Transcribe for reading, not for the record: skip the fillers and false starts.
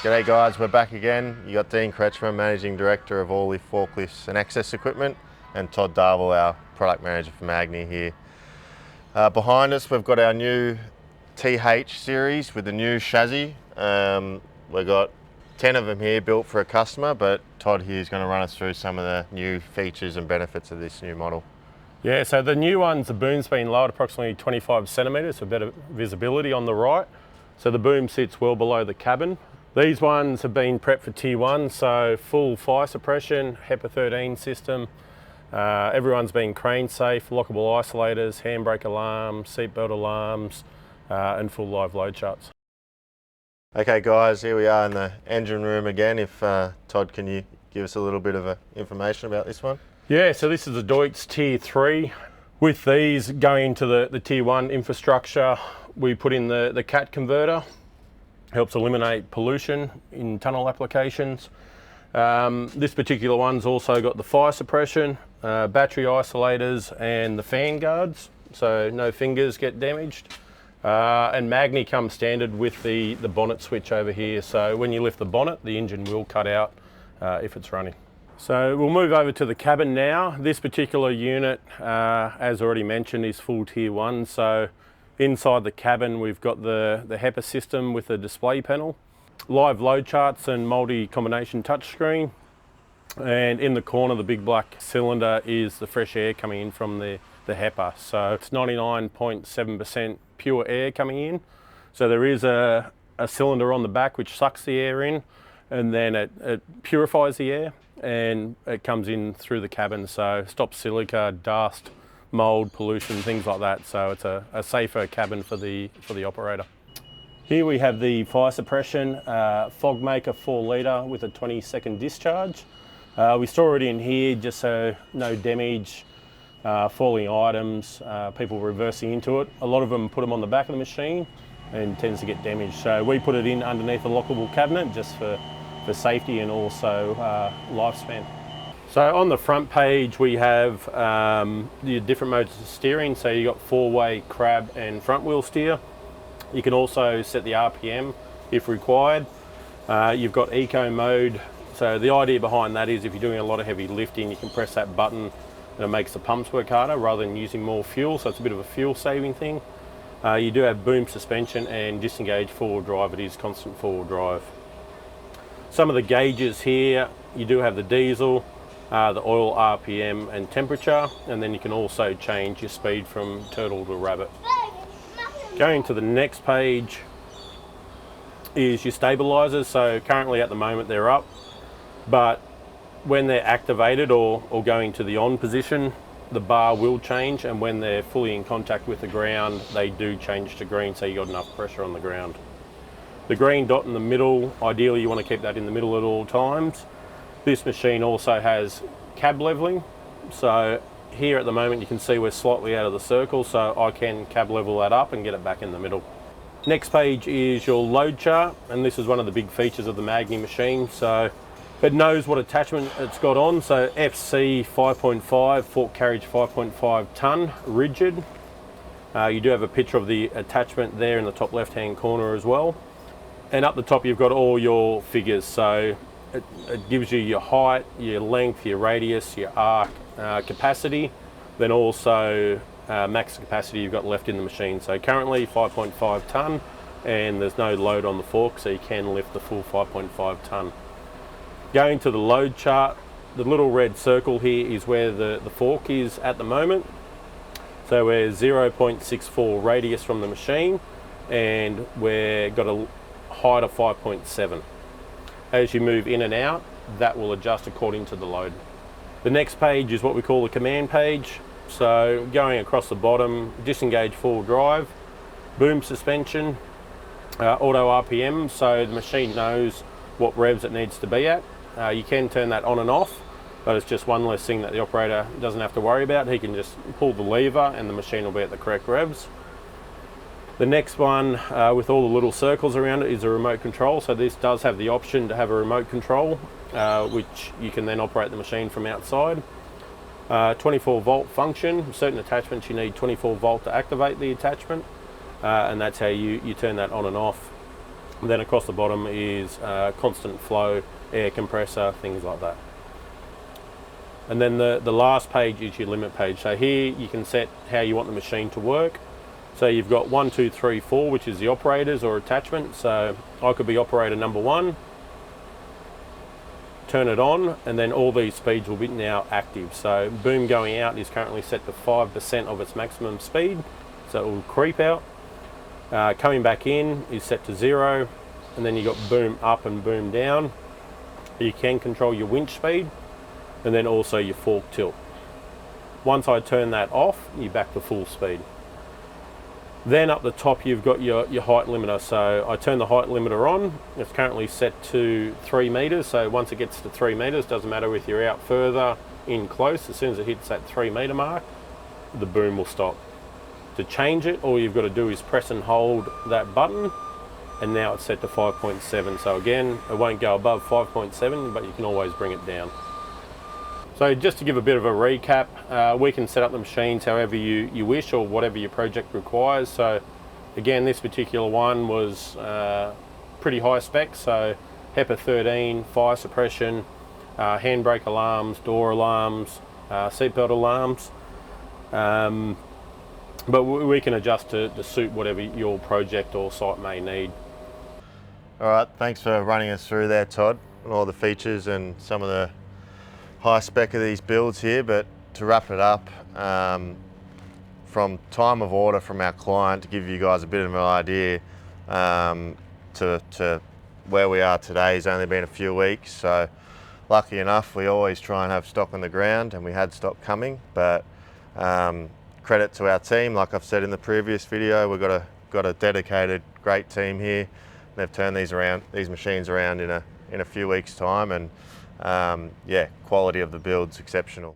G'day guys, we're back again. You got Dean Kretschmer, Managing Director of all lift forklifts and access equipment, and Todd Darwell, our Product Manager for Magni here. Behind us we've got our new TH series with the new chassis. We've got 10 of them here built for a customer, but Todd here is going to run us through some of the new features and benefits of this new model. Yeah, so the new ones, the boom's been lowered approximately 25 centimetres for better visibility on the right. So the boom sits well below the cabin. These ones have been prepped for Tier 1, so full fire suppression, HEPA 13 system. Everyone's been crane safe, lockable isolators, handbrake alarms, seatbelt alarms, and full live load charts. Okay guys, here we are in the engine room again. If Todd, can you give us a little bit of information about this one? Yeah, so this is a Deutz Tier 3. With these going into the Tier 1 infrastructure, we put in the CAT converter. Helps eliminate pollution in tunnel applications. This particular one's also got the fire suppression, battery isolators and the fan guards, so no fingers get damaged. And Magni comes standard with the bonnet switch over here, so when you lift the bonnet, the engine will cut out if it's running. So we'll move over to the cabin now. This particular unit, as already mentioned, is full Tier 1. So inside the cabin, we've got the HEPA system with the display panel, live load charts and multi-combination touchscreen. And in the corner, the big black cylinder is the fresh air coming in from the HEPA. So it's 99.7% pure air coming in. So there is a cylinder on the back which sucks the air in, and then it purifies the air and it comes in through the cabin, so stops silica, dust, mold, pollution, things like that. So it's a safer cabin for the operator. Here we have the fire suppression fog maker 4 litre with a 20-second discharge. We store it in here just so no damage, falling items, people reversing into it. A lot of them put them on the back of the machine and tends to get damaged. So we put it in underneath a lockable cabinet just for safety and also lifespan. So on the front page we have the different modes of steering. So you've got 4-way crab and front wheel steer. You can also set the RPM if required. You've got eco mode. So the idea behind that is if you're doing a lot of heavy lifting, you can press that button and it makes the pumps work harder rather than using more fuel. So it's a bit of a fuel saving thing. You do have boom suspension and disengage forward drive. It is constant forward drive. Some of the gauges here, you do have the diesel, the oil, RPM and temperature, and then you can also change your speed from turtle to rabbit. Going to the next page is your stabilizers. So currently at the moment they're up, but when they're activated or going to the on position, the bar will change, and when they're fully in contact with the ground, they do change to green, so you got enough pressure on the ground. The green dot in the middle, ideally you want to keep that in the middle at all times. This machine also has cab leveling. So here at the moment you can see we're slightly out of the circle, so I can cab level that up and get it back in the middle. Next page is your load chart, and this is one of the big features of the Magni machine. So it knows what attachment it's got on. So FC 5.5, fork carriage 5.5 tonne, rigid. You do have a picture of the attachment there in the top left hand corner as well. And up the top you've got all your figures, so it gives you your height, your length, your radius, your arc, capacity, then also max capacity you've got left in the machine. So currently 5.5 tonne, and there's no load on the fork, so you can lift the full 5.5 tonne. Going to the load chart, the little red circle here is where the fork is at the moment. So we're 0.64 radius from the machine, and we've got a height of 5.7. As you move in and out, that will adjust according to the load. The next page is what we call the command page. So going across the bottom, disengage full drive, boom suspension, auto RPM, so the machine knows what revs it needs to be at. You can turn that on and off, but it's just one less thing that the operator doesn't have to worry about. He can just pull the lever and the machine will be at the correct revs. The next one with all the little circles around it is a remote control. So this does have the option to have a remote control, which you can then operate the machine from outside. 24 volt function. Certain attachments you need 24 volt to activate the attachment, and that's how you turn that on and off. And then across the bottom is constant flow, air compressor, things like that. And then the last page is your limit page. So here you can set how you want the machine to work. So you've got 1, 2, 3, 4, which is the operators or attachment. So I could be operator number 1, turn it on, and then all these speeds will be now active. So boom going out is currently set to 5% of its maximum speed, so it will creep out. Coming back in is set to 0, and then you got boom up and boom down. You can control your winch speed, and then also your fork tilt. Once I turn that off, you're back to full speed. Then up the top you've got your height limiter. So I turn the height limiter on. It's currently set to 3 meters. So once it gets to 3 meters, doesn't matter if you're out further, in close, as soon as it hits that 3 meter mark, the boom will stop. To change it, all you've got to do is press and hold that button, and now it's set to 5.7. So again, it won't go above 5.7, but you can always bring it down. So just to give a bit of a recap, we can set up the machines however you wish, or whatever your project requires. So again, this particular one was pretty high spec, so HEPA 13, fire suppression, handbrake alarms, door alarms, seatbelt alarms. But we can adjust to suit whatever your project or site may need. All right, thanks for running us through there, Todd, and all the features and some of the high spec of these builds here. But to wrap it up, from time of order from our client, to give you guys a bit of an idea, to where we are today has only been a few weeks. So lucky enough, we always try and have stock on the ground, and we had stock coming. But credit to our team, like I've said in the previous video, we've got a dedicated, great team here. They've turned these machines around in a few weeks' time, and yeah, quality of the build's exceptional.